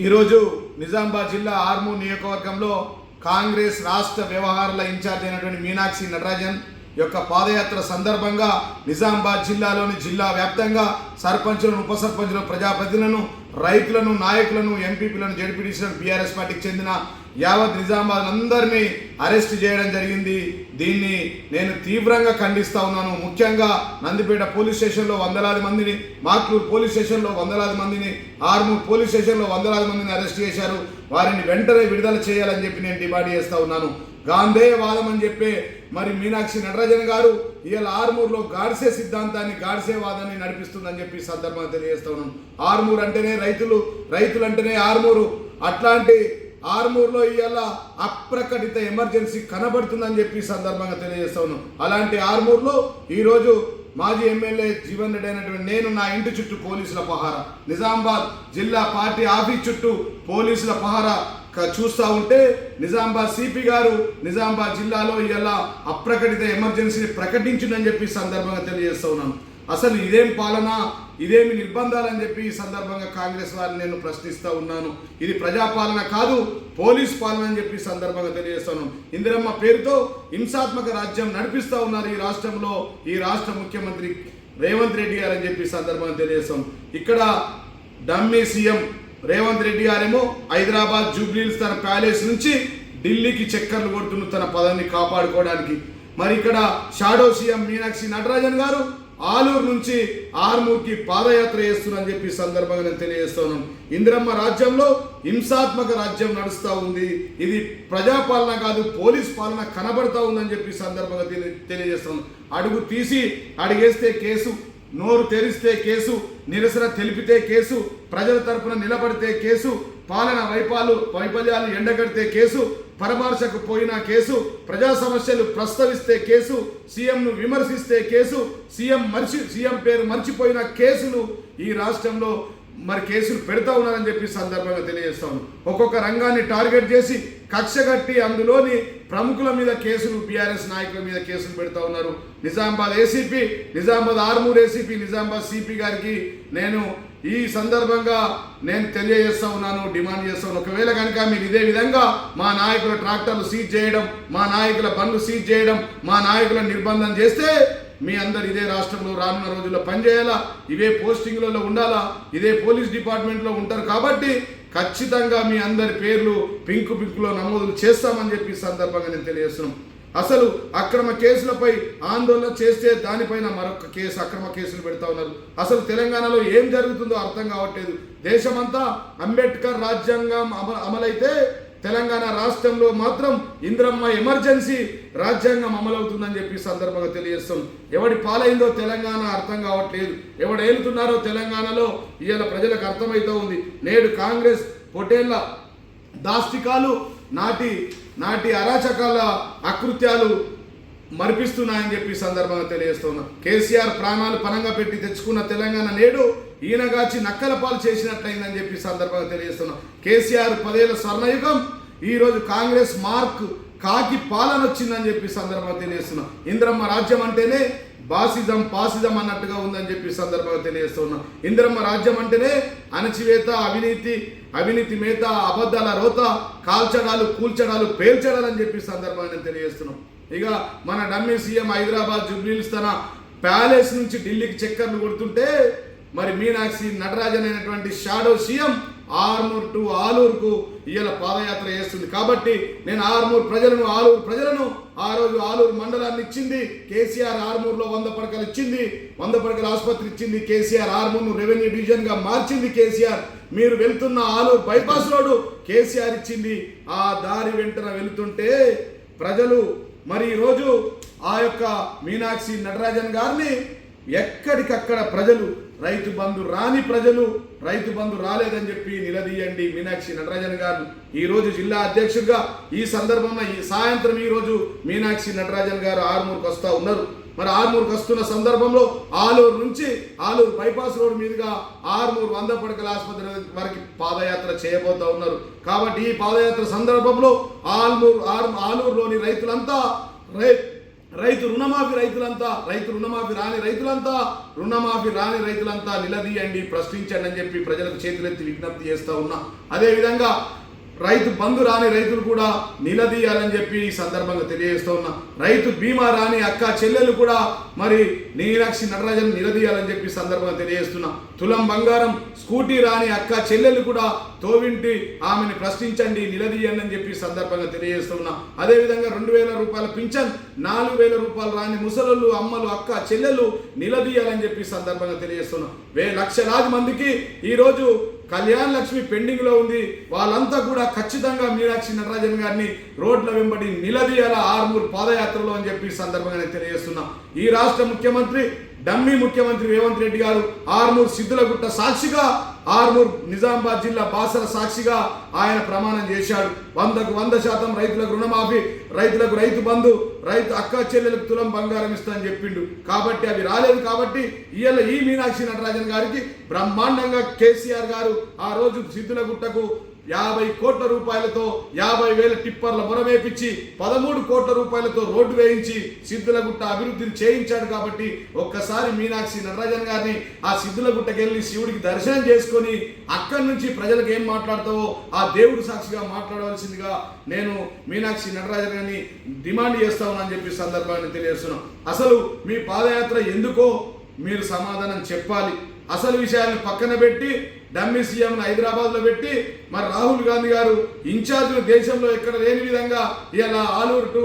ఈరోజు నిజామాబాద్ జిల్లా ఆర్మూర్ నియోజకవర్గంలో కాంగ్రెస్ రాష్ట్ర వ్యవహారాల ఇన్ఛార్జ్ అయినటువంటి మీనాక్షి నటరాజన్ యొక్క పాదయాత్ర సందర్భంగా నిజామాబాద్ జిల్లాలోని జిల్లా వ్యాప్తంగా సర్పంచులను ఉప సర్పంచులను ప్రజాప్రతినిధులను రైతులను నాయకులను ఎంపీపీలను జడ్పీటీసీలను బీఆర్ఎస్ పార్టీకి చెందిన యావత్ నిజామాబాద్ అందరినీ అరెస్ట్ చేయడం జరిగింది. దీన్ని నేను తీవ్రంగా ఖండిస్తా ఉన్నాను. ముఖ్యంగా నందిపేట పోలీస్ స్టేషన్లో వందలాది మందిని, మాక్లూరు పోలీస్ స్టేషన్లో వందలాది మందిని, ఆర్మూర్ పోలీస్ స్టేషన్లో వందలాది మందిని అరెస్ట్ చేశారు. వారిని వెంటనే విడుదల చేయాలని చెప్పి నేను డిమాండ్ చేస్తూ ఉన్నాను. గాంధేయవాదం అని చెప్పి మరి మీనాక్షి నటరాజన్ గారు ఇవాళ ఆర్మూర్లో గాడ్సే సిద్ధాంతాన్ని, గాడ్సే వాదాన్ని నడిపిస్తుందని చెప్పి సందర్భంగా తెలియజేస్తా ఉన్నాను. ఆర్మూర్ అంటేనే రైతులు అంటేనే ఆర్మూరు. అట్లాంటి ఆర్మూర్లో ఇవాళ అప్రకటిత ఎమర్జెన్సీ కనబడుతుందని చెప్పి సందర్భంగా తెలియజేస్తా ఉన్నాను. అలాంటి ఆర్మూర్లో ఈరోజు మాజీ ఎమ్మెల్యే జీవన్ రెడ్డి అయినటువంటి నేను నా ఇంటి చుట్టూ పోలీసుల పహారా, నిజామాబాద్ జిల్లా పార్టీ ఆఫీస్ చుట్టూ పోలీసుల పహారా చూస్తూ ఉంటే నిజామాబాద్ సిపి గారు నిజామాబాద్ జిల్లాలో ఇలా అప్రకటిత ఎమర్జెన్సీని ప్రకటించిందని చెప్పి సందర్భంగా తెలియజేస్తూ ఉన్నాను. అసలు ఇదేం పాలన, ఇదేమి నిర్బంధాలని చెప్పి ఈ సందర్భంగా కాంగ్రెస్ వారిని నేను ప్రశ్నిస్తూ ఉన్నాను. ఇది ప్రజాపాలన కాదు, పోలీస్ పాలన అని చెప్పి సందర్భంగా తెలియజేస్తాను. ఇందిరమ్మ పేరుతో హింసాత్మక రాజ్యం నడిపిస్తూ ఉన్నారు ఈ రాష్ట్రంలో ఈ రాష్ట్ర ముఖ్యమంత్రి రేవంత్ రెడ్డి గారు అని చెప్పి సందర్భంగా తెలియజేస్తాం. ఇక్కడ డమ్మీ సీఎం రేవంత్ రెడ్డి గారేమో హైదరాబాద్ జూబ్లీహిల్స్ తన ప్యాలెస్ నుంచి ఢిల్లీకి చక్కర్లు కొడుతున్న తన పదవిని కాపాడుకోవడానికి. మరి ఇక్కడ షాడో సీఎం మీనాక్షి నటరాజన్ గారు ఆలూరు నుంచి ఆర్మూర్కి పాదయాత్ర చేస్తున్నారని చెప్పి సందర్భంగా నేను తెలియజేస్తున్నాను. ఇందిరమ్మ రాజ్యంలో హింసాత్మక రాజ్యం నడుస్తూ ఉంది. ఇది ప్రజాపాలన కాదు, పోలీస్ పాలన కనబడతా ఉందని చెప్పి సందర్భంగా తెలియజేస్తున్నాను. అడుగు తీసి అడిగేస్తే కేసు, నోరు తెరిస్తే కేసు, నిరసన తెలిపితే కేసు, ప్రజల తరపున నిలబడితే కేసు, పాలన వైఫల్యాలు ఎండగడితే కేసు, పరామర్శకు పోయిన కేసు, ప్రజా సమస్యలు ప్రస్తావిస్తే కేసు, సీఎంను విమర్శిస్తే కేసు, సీఎం పేరు మర్చిపోయిన కేసులు ఈ రాష్ట్రంలో మరి కేసులు పెడతా ఉన్నారని చెప్పి సందర్భంగా తెలియజేస్తాను. ఒక్కొక్క రంగాన్ని టార్గెట్ చేసి కక్ష కట్టి అందులోని ప్రముఖుల మీద కేసులు, బీఆర్ఎస్ నాయకుల మీద కేసులు పెడతా ఉన్నారు. Nizamabad ACP, Nizamabad Armoor ACP, Nizamabad CP గారికి నేను ఈ సందర్భంగా నేను తెలియజేస్తా ఉన్నాను, డిమాండ్ చేస్తా ఉన్నాను. ఒకవేళ కనుక మీరు ఇదే విధంగా మా నాయకుల ట్రాక్టర్లు సీజ్ చేయడం, మా నాయకుల బండ్లు సీజ్ చేయడం, మా నాయకులను నిర్బంధం చేస్తే మీ అందరు ఇదే రాష్ట్రంలో రానున్న రోజుల్లో పనిచేయాలా, ఇవే పోస్టింగ్లలో ఉండాలా, ఇదే పోలీస్ డిపార్ట్మెంట్లో ఉంటారు. కాబట్టి ఖచ్చితంగా మీ అందరి పేర్లు పింకులో నమోదులు చేస్తామని చెప్పి సందర్భంగా నేను తెలియజేస్తున్నాం. అసలు అక్రమ కేసులపై ఆందోళన చేస్తే దానిపైన మరొక కేసు, అక్రమ కేసులు పెడతా ఉన్నారు. అసలు తెలంగాణలో ఏం జరుగుతుందో అర్థం కావట్లేదు. దేశమంతా అంబేద్కర్ రాజ్యాంగం అమలైతే తెలంగాణ రాష్ట్రంలో మాత్రం ఇందిరమ్మ ఎమర్జెన్సీ రాజ్యాంగం అమలవుతుందని చెప్పి సందర్భంగా తెలియజేస్తాం. ఎవడి పాలైందో తెలంగాణ అర్థం కావట్లేదు, ఎవడు ఏలుతున్నారో తెలంగాణలో ఇవాళ ప్రజలకు అర్థమవుతూ ఉంది. నేడు కాంగ్రెస్ పొటేళ్ల దాష్టికాలు, నాటి అరాచకాల అకృత్యాలు మరిపిస్తున్నాయని చెప్పి సందర్భంగా తెలియజేస్తున్నా. కేసీఆర్ ప్రాణాలు పనంగా పెట్టి తెచ్చుకున్న తెలంగాణ నేడు ఈయనగాచి నక్కల పాలు చేసినట్లయిందని చెప్పి సందర్భంగా తెలియజేస్తున్నా. కేసీఆర్ 10 ఏళ్ల స్వర్ణయుగం ఈరోజు కాంగ్రెస్ మార్క్ కాకి పాలన వచ్చిందని చెప్పి సందర్భంగా తెలియజేస్తున్నా. ఇందిరమ్మ రాజ్యం అంటేనే పాసిజం అన్నట్టుగా ఉందని చెప్పి సందర్భంగా తెలియజేస్తున్నా. ఇందిరమ్మ రాజ్యం అంటేనే అణచివేత, అవినీతి మేత, అబద్ధాల రోత, కాల్చడాలు, కూల్చడాలు, పేల్చడాలని చెప్పి సందర్భంగా నేను తెలియజేస్తున్నాం. ఇక మన డమ్మీ సీఎం హైదరాబాద్ జూబ్లీహిల్స్ తన ప్యాలెస్ నుంచి ఢిల్లీకి చక్కర్లు కొడుతుంటే మరి మీనాక్షి నటరాజన్ అయినటువంటి షాడో సీఎం ఆర్మూర్ టు ఆలూరుకు ఇవాళ పాదయాత్ర చేస్తుంది. కాబట్టి నేను ఆర్మూర్ ప్రజలను, ఆలూరు ప్రజలను ఆ రోజు ఆలూరు మండలాన్ని ఇచ్చింది కేసీఆర్, ఆర్మూర్లో 100 పడకలు ఇచ్చింది, 100 పడకల ఆసుపత్రి ఇచ్చింది కేసీఆర్, ఆర్మూర్ను రెవెన్యూ డివిజన్గా మార్చింది కేసీఆర్. మీరు వెళ్తున్న ఆలూరు బైపాస్ రోడ్డు కేసీఆర్ ఇచ్చింది. ఆ దారి వెంటనే వెళుతుంటే ప్రజలు మరి ఈరోజు ఆ యొక్క మీనాక్షి నటరాజన్ గారిని ఎక్కడికక్కడ ప్రజలు, రైతు బంధు రాని ప్రజలు, రైతు బంధు రాలేదని చెప్పి నిలదీయండి మీనాక్షి నటరాజన్ గారు. ఈరోజు జిల్లా అధ్యక్షుడిగా ఈ సందర్భంలో ఈ సాయంత్రం ఈరోజు మీనాక్షి నటరాజన్ గారు ఆర్మూర్కి వస్తూ ఉన్నారు. మరి ఆర్మూర్కి వస్తున్న సందర్భంలో ఆలూరు నుంచి ఆలూరు బైపాస్ రోడ్ మీదుగా ఆర్మూర్ 100 పడకల ఆసుపత్రి వరకు పాదయాత్ర చేయబోతా ఉన్నారు. కాబట్టి ఈ పాదయాత్ర సందర్భంలో ఆలూరులోని రైతులంతా రైతు రుణమాఫీ రాని రైతులంతా నిలదీయండి, ప్రశ్నించండి అని చెప్పి ప్రజలకు చేతులెత్తి విజ్ఞప్తి చేస్తూ ఉన్నా. అదేవిధంగా రైతు బంధు రాని రైతులు కూడా నిలదీయాలని చెప్పి ఈ సందర్భంగా తెలియజేస్తూ ఉన్నా. రైతు బీమా రాని అక్క చెల్లెలు కూడా మరి మీనాక్షి నటరాజన్ నిలదీయాలని చెప్పి సందర్భంగా తెలియజేస్తున్నా. తులం బంగారం స్కూటీ రాని అక్క చెల్లెలు కూడా తోవింటి ఆమెను ప్రశ్నించండి, నిలదీయండి అని చెప్పి సందర్భంగా తెలియజేస్తున్నా. అదేవిధంగా 2000 రూపాయల పింఛన్, 4000 రూపాయలు రాని ముసలు అమ్మలు అక్క చెల్లెలు నిలదీయాలని చెప్పి సందర్భంగా తెలియజేస్తున్నా. లక్షలాది మందికి ఈరోజు కళ్యాణ లక్ష్మి పెండింగ్ లో ఉంది. వాళ్ళంతా కూడా ఖచ్చితంగా మీనాక్షి నటరాజన్ గారిని రోడ్ల వెంబడి నిలదీయాల ఆర్మూర్ పాదయాత్రలో అని చెప్పి సందర్భంగా తెలియజేస్తున్నా. ఈ రాష్ట్ర ముఖ్యమంత్రి డమ్మీ ముఖ్యమంత్రి రేవంత్ రెడ్డి గారు ఆర్మూర్ సిద్ధులగుట్ట సాక్షిగా, ఆర్మూర్ నిజామాబాద్ జిల్లా బాసర సాక్షిగా ఆయన ప్రమాణం చేశాడు. 100% రైతులకు రుణమాఫీ, రైతులకు రైతు బంధు, రైతు అక్క చెల్లెలకు తులం బంగారం ఇస్తానని చెప్పిండు. కాబట్టి అవి రాలేదు. కాబట్టి ఇవాళ ఈ మీనాక్షి నటరాజన్ గారికి బ్రహ్మాండంగా కేసీఆర్ గారు ఆ రోజు సిద్ధులగుట్టకు 50 కోట్ల రూపాయలతో 50,000 టిప్పర్ల మొరమేపించి 13 కోట్ల రూపాయలతో రోడ్డు వేయించి సిద్ధులగుట్ట అభివృద్ధిని చేయించాడు. కాబట్టి ఒక్కసారి మీనాక్షి నటరాజన్ గారిని ఆ సిద్ధులగుట్టకి వెళ్ళి శివుడికి దర్శనం చేసుకొని అక్కడి నుంచి ప్రజలకు ఏం మాట్లాడతావో ఆ దేవుడు సాక్షిగా మాట్లాడవలసిందిగా నేను మీనాక్షి నటరాజన్ గారిని డిమాండ్ చేస్తామని చెప్పి సందర్భాన్ని తెలియజేస్తున్నాం. అసలు మీ పాదయాత్ర ఎందుకో మీరు సమాధానం చెప్పాలి. అసలు విషయాన్ని పక్కన పెట్టి డమ్మీ సీఎంను హైదరాబాద్లో పెట్టి మరి రాహుల్ గాంధీ గారు ఇన్ఛార్జ్లు దేశంలో ఎక్కడ లేని విధంగా ఇలా ఆలూరు టు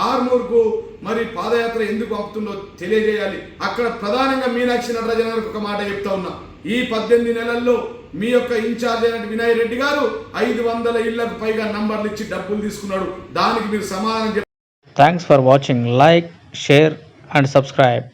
ఆర్మూర్కు మరి పాదయాత్ర ఎందుకు పంపుతుందో తెలియజేయాలి. అక్కడ ప్రధానంగా మీనాక్షి నటరాజన్ గారికి ఒక మాట చెప్తా ఉన్నా. ఈ 18 నెలల్లో మీ యొక్క ఇన్ఛార్జ్ అయిన వినయ్ రెడ్డి గారు 500 ఇళ్లకు పైగా నంబర్లు ఇచ్చి డబ్బులు తీసుకున్నాడు. దానికి మీరు సమాధానం చెప్పండి. Thanks for watching. Like, share and subscribe.